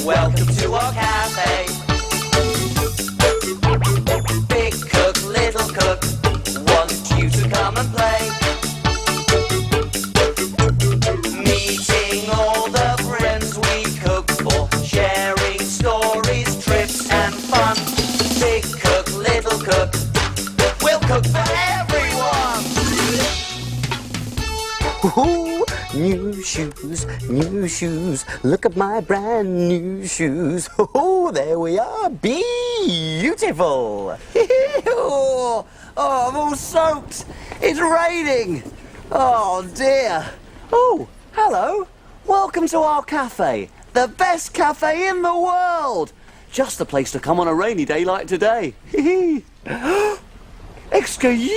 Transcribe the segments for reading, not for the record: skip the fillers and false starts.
Welcome to our cafe. Big cook, little cook, want you to come and play. Meeting all the friends we cook for, sharing stories, trips and fun. Big cook, little cook, we'll cook for everyone. Ooh, new shoes, look at my brand new shoes. Oh, there we are, beautiful. Oh, I'm all soaked. It's raining. Oh, dear. Oh, hello. Welcome to our cafe. The best cafe in the world. Just the place to come on a rainy day like today. Excuse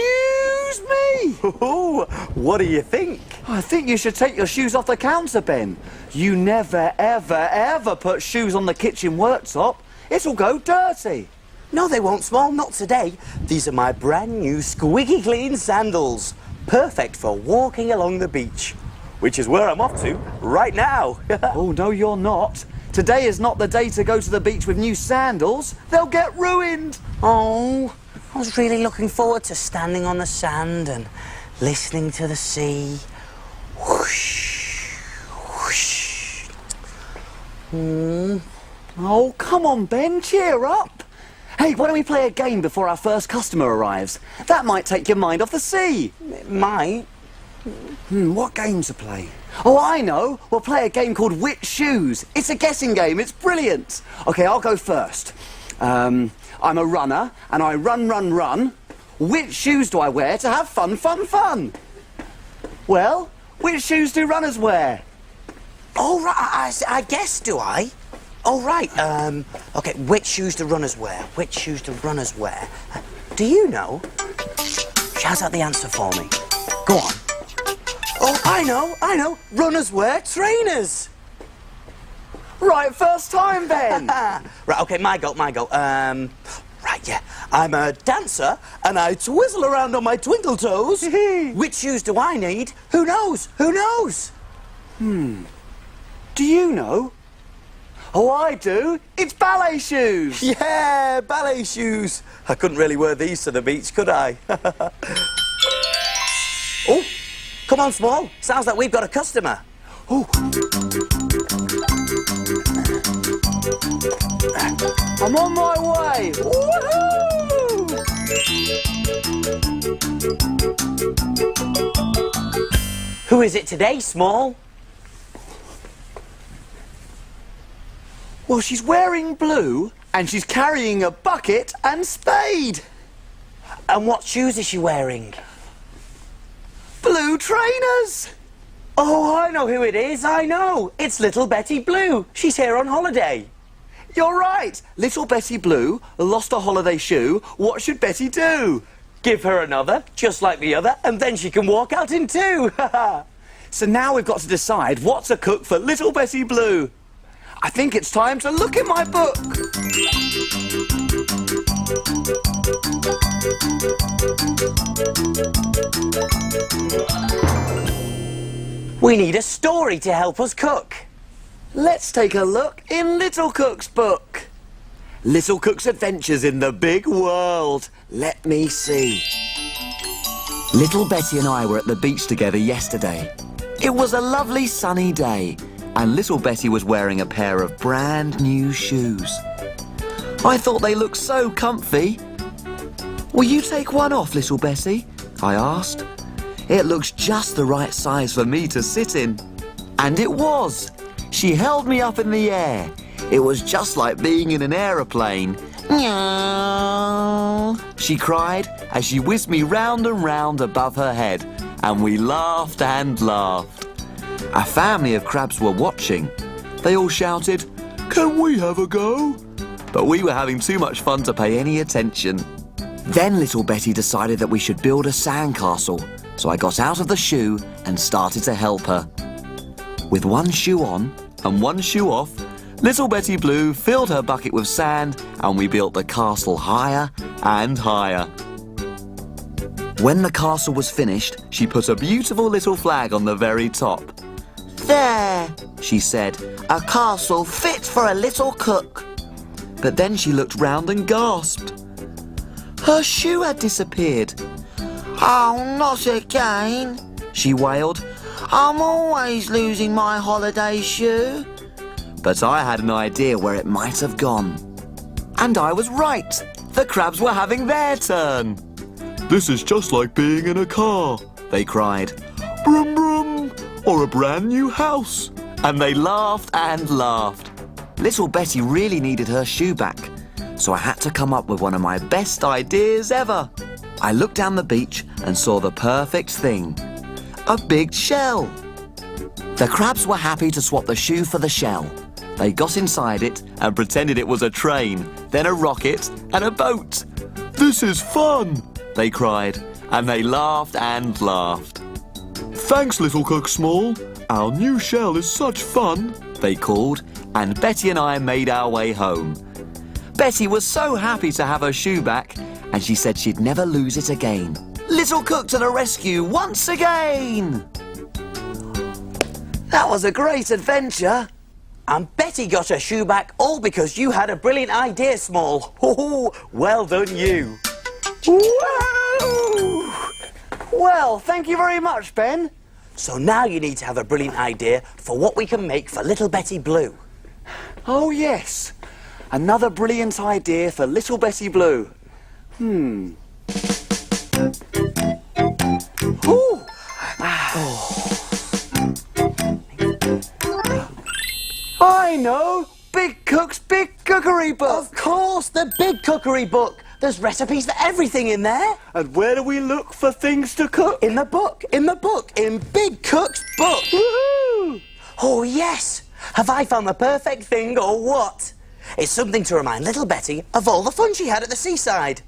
me. Oh, what do you think? I think you should take your shoes off the counter, Ben. You never, ever, ever put shoes on the kitchen worktop. It'll go dirty. No, they won't, Small, not today. These are my brand new squeaky clean sandals. Perfect for walking along the beach. Which is where I'm off to right now. Oh, no, you're not. Today is not the day to go to the beach with new sandals. They'll get ruined. Oh, I was really looking forward to standing on the sand and listening to the sea. Whoosh, whoosh. Oh, come on, Ben, cheer up. Hey, why don't we play a game before our first customer arrives? That might take your mind off the sea. It might. What game to play? Oh, I know. We'll play a game called Which Shoes. It's a guessing game. It's brilliant. OK, I'll go first. I'm a runner, and I run. Which shoes do I wear to have fun? Well, which shoes do runners wear? Oh, right, I guess, do I? Oh, right, OK, which shoes do runners wear? Which shoes do runners wear? Do you know? Shout out the answer for me. Go on. Oh, I know. Runners wear trainers. Right, first time, Ben. Right, OK, my go. Right, yeah. I'm a dancer, and I twizzle around on my twinkle toes. Which shoes do I need? Who knows? Do you know? Oh, I do. It's ballet shoes. Yeah, ballet shoes. I couldn't really wear these to the beach, could I? Oh, come on, Small. Sounds like we've got a customer. Oh. I'm on my way. Woohoo! Who is it today, Small? Well, she's wearing blue and she's carrying a bucket and spade. And what shoes is she wearing? Blue trainers. Oh, I know who it is. I know. It's little Betty Blue. She's here on holiday. You're right. Little Betty Blue lost a holiday shoe. What should Betty do? Give her another, just like the other, and then she can walk out in two. So now we've got to decide what to cook for little Betty Blue. I think it's time to look in my book. We need a story to help us cook. Let's take a look in Little Cook's book. Little Cook's Adventures in the Big World. Let me see. Little Betty and I were at the beach together yesterday. It was a lovely sunny day, and little Betty was wearing a pair of brand new shoes. I thought they looked so comfy. Will you take one off, little Betty? I asked. It looks just the right size for me to sit in. And it was. She held me up in the air. It was just like being in an aeroplane. Meow, she cried as she whizzed me round and round above her head, and we laughed and laughed. A family of crabs were watching. They all shouted, "Can we have a go?" But we were having too much fun to pay any attention. Then little Betty decided that we should build a sandcastle, so I got out of the shoe and started to help her. With one shoe on and one shoe off, little Betty Blue filled her bucket with sand, and we built the castle higher and higher. When the castle was finished, she put a beautiful little flag on the very top. There, she said, a castle fit for a little cook. But then she looked round and gasped. Her shoe had disappeared. Oh, not again, she wailed. I'm always losing my holiday shoe. But I had an idea where it might have gone. And I was right. The crabs were having their turn. This is just like being in a car, they cried. Brum brum, or a brand new house. And they laughed and laughed. Little Betty really needed her shoe back, so I had to come up with one of my best ideas ever. I looked down the beach and saw the perfect thing. A big shell. The crabs were happy to swap the shoe for the shell. They got inside it and pretended it was a train, then a rocket and a boat. This is fun, they cried, and they laughed and laughed. Thanks, Little Cook Small. Our new shell is such fun, they called, and Betty and I made our way home. Betty was so happy to have her shoe back, and she said she'd never lose it again. Little Cook to the rescue once again! That was a great adventure. And Betty got her shoe back all because you had a brilliant idea, Small. Oh, well done you. Whoa! Well, thank you very much, Ben. So now you need to have a brilliant idea for what we can make for Little Betty Blue. Oh, yes. Another brilliant idea for Little Betty Blue. Ooh. I know! Big Cook's Big Cookery Book! Of course, the Big Cookery Book. There's recipes for everything in there. And where do we look for things to cook? In the book, in Big Cook's book. Woohoo! Oh, yes. Have I found the perfect thing or what? It's something to remind little Betty of all the fun she had at the seaside.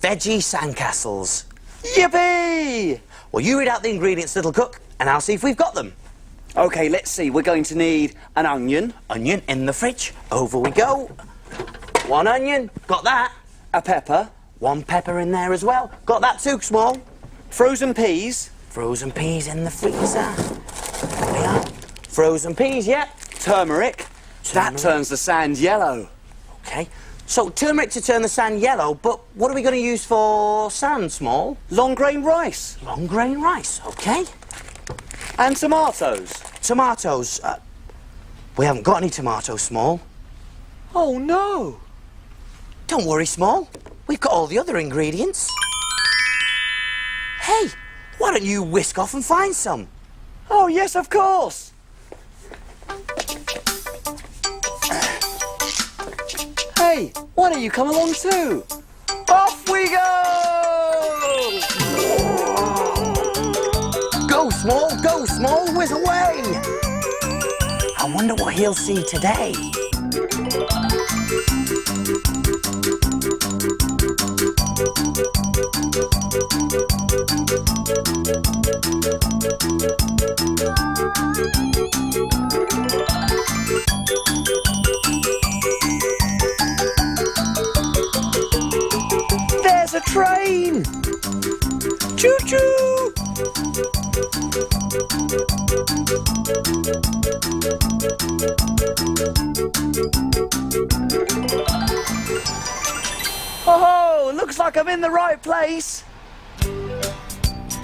Veggie sandcastles. Yippee! Well, you read out the ingredients, Little Cook, and I'll see if we've got them. OK, let's see. We're going to need an onion. Onion in the fridge. Over we go. One onion. Got that. A pepper. One pepper in there as well. Got that too, Small. Frozen peas. Frozen peas in the freezer. There we are. Frozen peas, yep. Turmeric. That turns the sand yellow. OK. So, turmeric to turn the sand yellow, but what are we going to use for sand, Small? Long grain rice. Long grain rice, OK. And tomatoes. Tomatoes. We haven't got any tomatoes, Small. Oh, no. Don't worry, Small. We've got all the other ingredients. Hey, why don't you whisk off and find some? Oh, yes, of course. Hey, why don't you come along too? Off we go! Go, Small, whiz away! I wonder what he'll see today. There's a train! Choo-choo! Oh, looks like I'm in the right place.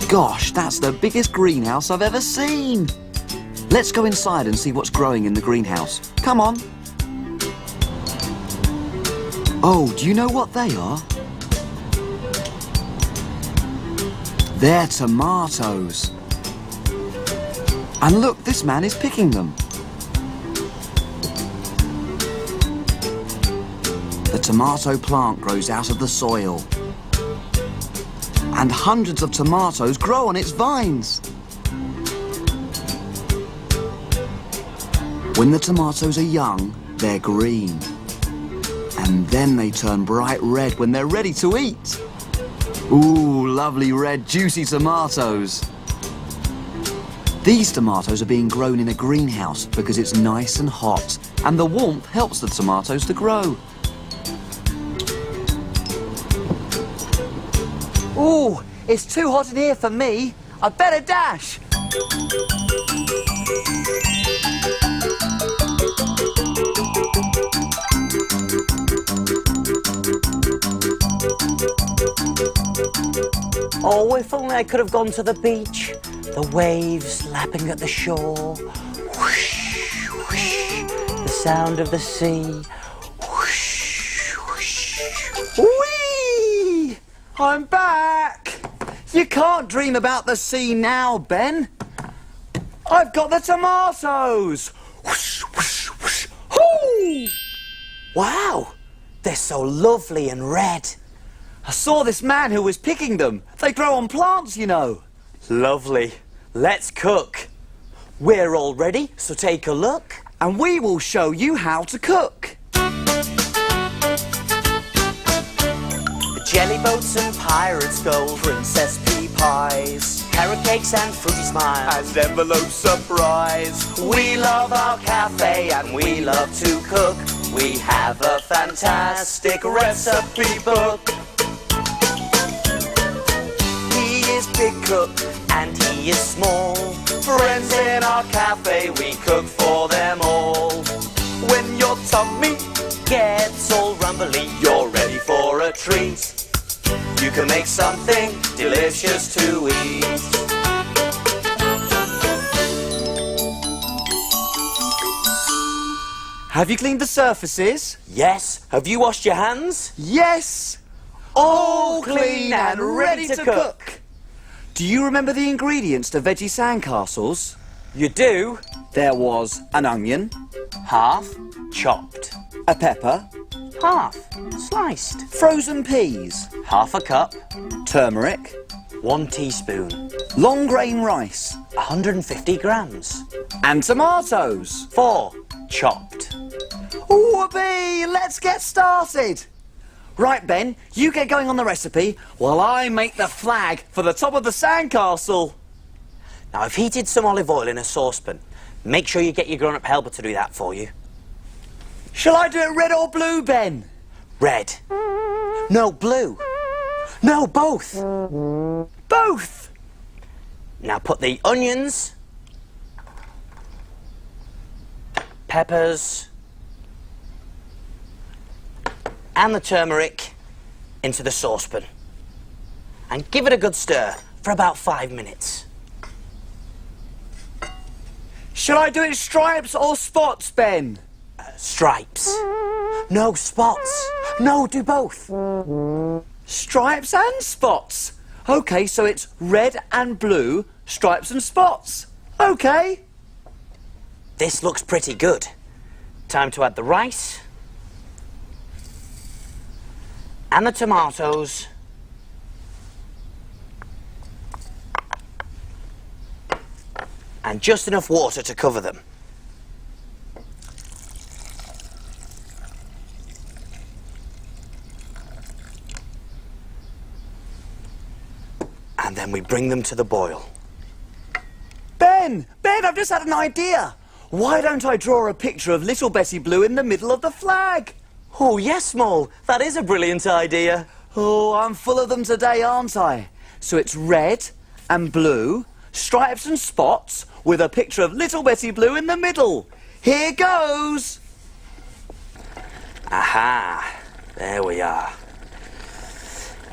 Gosh, that's the biggest greenhouse I've ever seen. Let's go inside and see what's growing in the greenhouse. Come on. Oh, do you know what they are? They're tomatoes. And look, this man is picking them. The tomato plant grows out of the soil. And hundreds of tomatoes grow on its vines. When the tomatoes are young, they're green. And then they turn bright red when they're ready to eat. Ooh, lovely red, juicy tomatoes. These tomatoes are being grown in a greenhouse because it's nice and hot, and the warmth helps the tomatoes to grow. Ooh, it's too hot in here for me. I'd better dash. Oh, if only I could have gone to the beach. The waves lapping at the shore. Whoosh, whoosh. The sound of the sea. Whoosh, whoosh. Whee! I'm back! You can't dream about the sea now, Ben. I've got the tomatoes! Whoosh, whoosh, whoosh. Hoo! Wow, they're so lovely and red. I saw this man who was picking them. They grow on plants, you know. Lovely. Let's cook. We're all ready, so take a look. And we will show you how to cook. Jelly boats and pirates, gold princess pea pies, carrot cakes and fruity smiles, And envelope surprise. We love our cafe and we love to cook. We have a fantastic recipe book. He is big cook and he is small. Friends in our cafe, we cook for them all. When your tummy gets all rumbly, you're ready for a treat. You can make something delicious to eat. Have you cleaned the surfaces? Yes, have you washed your hands? Yes! All clean and ready to cook. Do you remember the ingredients to veggie sandcastles? You do? There was an onion, Half chopped, a pepper, half sliced, frozen peas, half a cup, turmeric, 1 teaspoon, long grain rice, 150 grams, and tomatoes. 4 chopped. Whoopee! Let's get started! Right, Ben, you get going on the recipe while I make the flag for the top of the sandcastle. Now I've heated some olive oil in a saucepan. Make sure you get your grown-up helper to do that for you. Shall I do it red or blue, Ben? Red. No, blue. No, both. Both! Now put the onions, peppers, and the turmeric into the saucepan. And give it a good stir for about 5 minutes. Shall I do it stripes or spots, Ben? Stripes. No, spots. No, do both. Stripes and spots. OK, so it's red and blue, stripes and spots. OK. This looks pretty good. Time to add the rice and the tomatoes and just enough water to cover them. And then we bring them to the boil. Ben, I've just had an idea. Why don't I draw a picture of little Bessie Blue in the middle of the flag? Oh, yes, Mole. That is a brilliant idea. Oh, I'm full of them today, aren't I? So it's red and blue, stripes and spots, with a picture of little Bessie Blue in the middle. Here goes! Aha. There we are.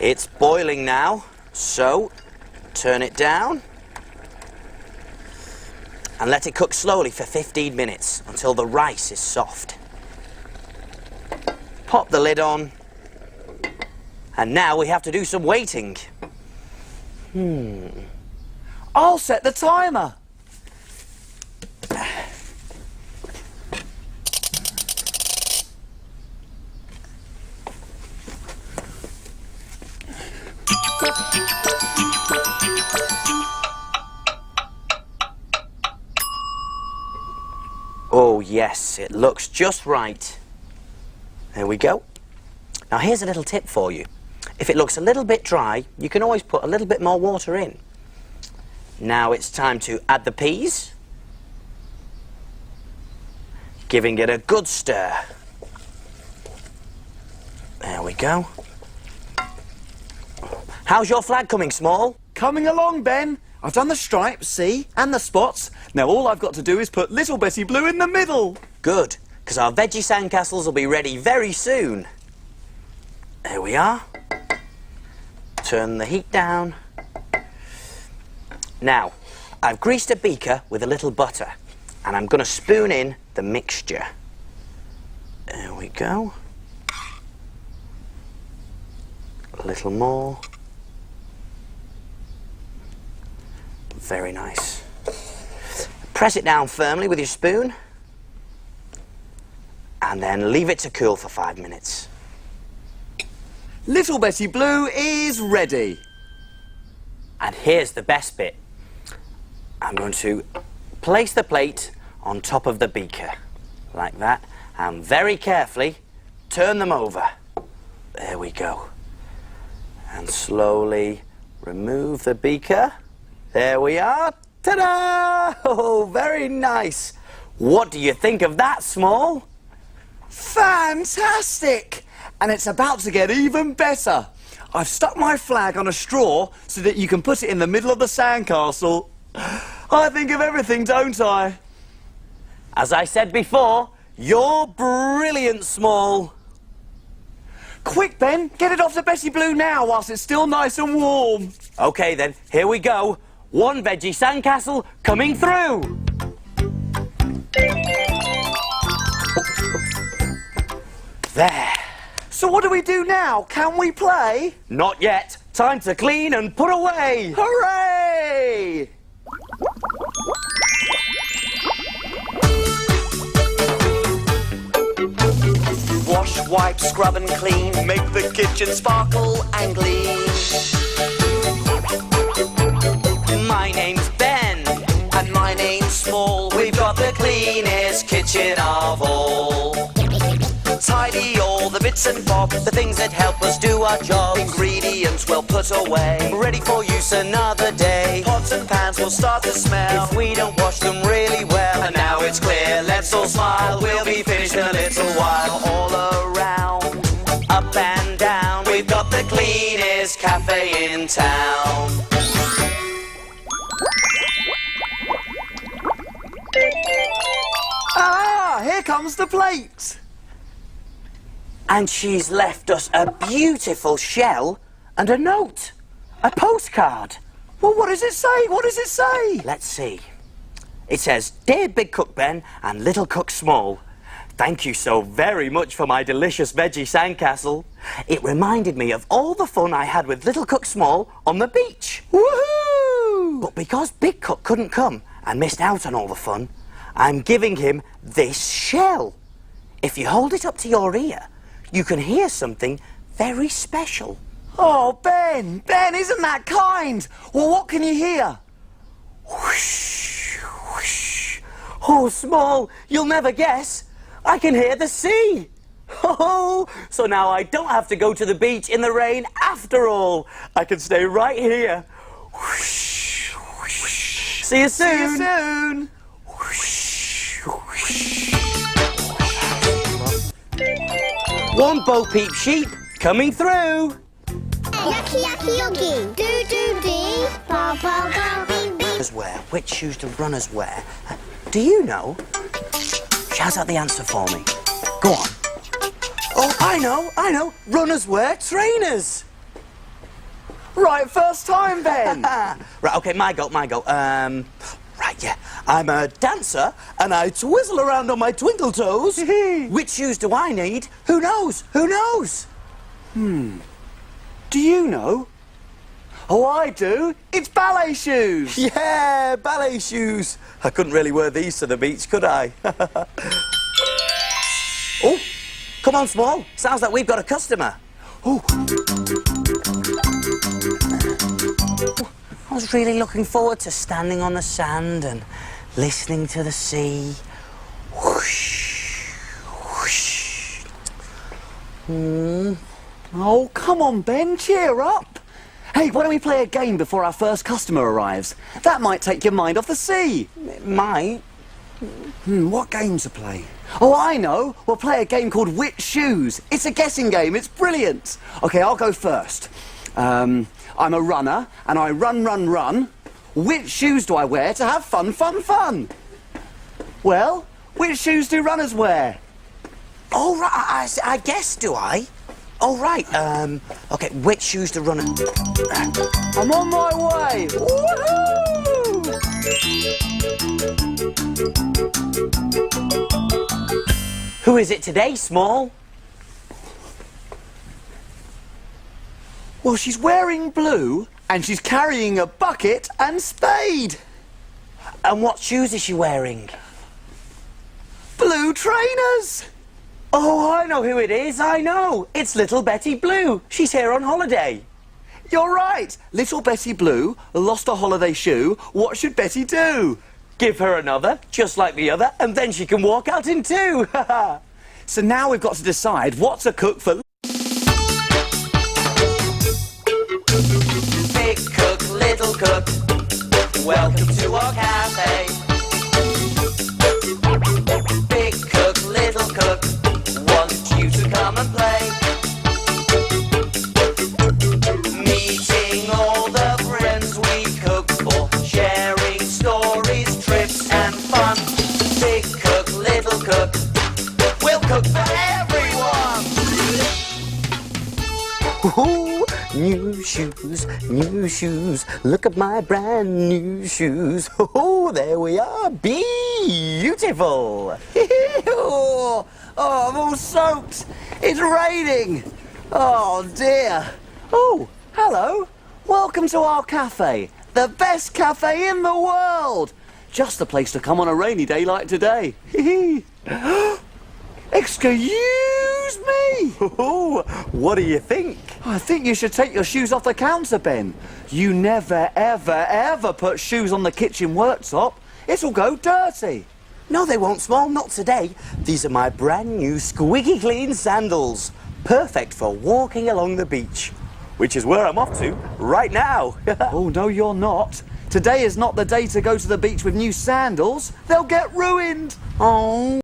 It's boiling now, so turn it down and let it cook slowly for 15 minutes until the rice is soft. Pop the lid on, and now we have to do some waiting. I'll set the timer. Oh yes, it looks just right. There we go. Now here's a little tip for you. If it looks a little bit dry, you can always put a little bit more water in. Now it's time to add the peas, giving it a good stir. There we go. How's your flag coming, Small? Coming along, Ben. I've done the stripes, see, and the spots. Now all I've got to do is put little Bessie Blue in the middle. Good, because our veggie sandcastles will be ready very soon. There we are. Turn the heat down Now, I've greased a beaker with a little butter, and I'm going to spoon in the mixture. There we go. A little more. Very nice. Press it down firmly with your spoon, and then leave it to cool for 5 minutes. Little Betty Blue is ready. And here's the best bit. I'm going to place the plate on top of the beaker, like that, and very carefully turn them over. There we go. And slowly remove the beaker. There we are. Ta-da! Oh, very nice. What do you think of that, Small? Fantastic! And it's about to get even better. I've stuck my flag on a straw so that you can put it in the middle of the sandcastle. I think of everything, don't I? As I said before, you're brilliant, Small. Quick, Ben, get it off to Betty Blue now whilst it's still nice and warm. Okay then, here we go. One veggie sandcastle coming through. There. So what do we do now? Can we play? Not yet. Time to clean and put away. Hooray! Wash, wipe, scrub and clean. Make the kitchen sparkle and gleam. My name's Ben. And my name's Small. We've got the cleanest kitchen of all. Tidy all the bits and bobs, the things that help us do our job. Ingredients we'll put away, ready for use another day. Pots and pans will start to smell if we don't wash them really well. And now it's clear, let's all smile, we'll be finished in a little while. All around, up and down, we've got the cleanest cafe in town. Ah, here comes the plate. And she's left us a beautiful shell and a note. A postcard. Well, what does it say? What does it say? Let's see. It says, Dear Big Cook Ben and Little Cook Small, thank you so very much for my delicious veggie sandcastle. It reminded me of all the fun I had with Little Cook Small on the beach. Woohoo! But because Big Cook couldn't come and missed out on all the fun, I'm giving him this shell. If you hold it up to your ear, you can hear something very special. Oh, Ben, isn't that kind? Well, what can you hear? Whoosh, whoosh. Oh, Small, you'll never guess. I can hear the sea. Oh, so now I don't have to go to the beach in the rain after all. I can stay right here. Whoosh, whoosh. See you soon. See you soon. Whoosh, whoosh. One Bo Peep sheep coming through. Yucky, yucky, yucky. Do, do, dee. Paw, paw, paw, bing, bing. Runners wear. Which shoes do runners wear? Do you know? Shout out the answer for me. Go on. Oh, I know. Runners wear trainers. Right, first time, Ben. Right, okay, my go. Right, yeah. I'm a dancer and I twizzle around on my twinkle toes. Which shoes do I need? Who knows? Do you know? Oh, I do. It's ballet shoes. Yeah, ballet shoes. I couldn't really wear these to the beach, could I? Oh, come on, Small. Sounds like we've got a customer. Oh. I was really looking forward to standing on the sand and listening to the sea. Whoosh, whoosh. Oh, come on, Ben, cheer up. Hey, why don't we play a game before our first customer arrives? That might take your mind off the sea. It might. What game to play? Oh, I know. We'll play a game called Which Shoes. It's a guessing game. It's brilliant. Okay, I'll go first. I'm a runner, and I run. Which shoes do I wear to have fun? Well, which shoes do runners wear? Oh, right, I guess, do I? Oh, right, okay, which shoes do runners... I'm on my way. Woohoo! is it today, Small? Well, she's wearing blue and she's carrying a bucket and spade. And what shoes is she wearing? Blue trainers. Oh, I know who it is, I know. It's little Betty Blue. She's here on holiday. You're right. Little Betty Blue lost a holiday shoe. What should Betty do? Give her another, just like the other, and then she can walk out in two. So now we've got to decide what to cook for... Big cook, little cook, welcome to our cafe. Big cook, little cook, want you to come and play. Meeting all the friends we cook for, sharing stories, trips and fun. Big cook, little cook, we'll cook for everyone. Ooh, new shoes, look at my brand new shoes. Oh, there we are, beautiful. Oh, I'm all soaked. It's raining. Oh, dear. Oh, hello. Welcome to our cafe. The best cafe in the world. Just the place to come on a rainy day like today. Excuse me. Oh, what do you think? I think you should take your shoes off the counter, Ben. You never, ever, ever put shoes on the kitchen worktop. It'll go dirty. No, they won't, Small, not today. These are my brand new squeaky clean sandals. Perfect for walking along the beach. Which is where I'm off to right now. Oh, no, you're not. Today is not the day to go to the beach with new sandals. They'll get ruined. Oh.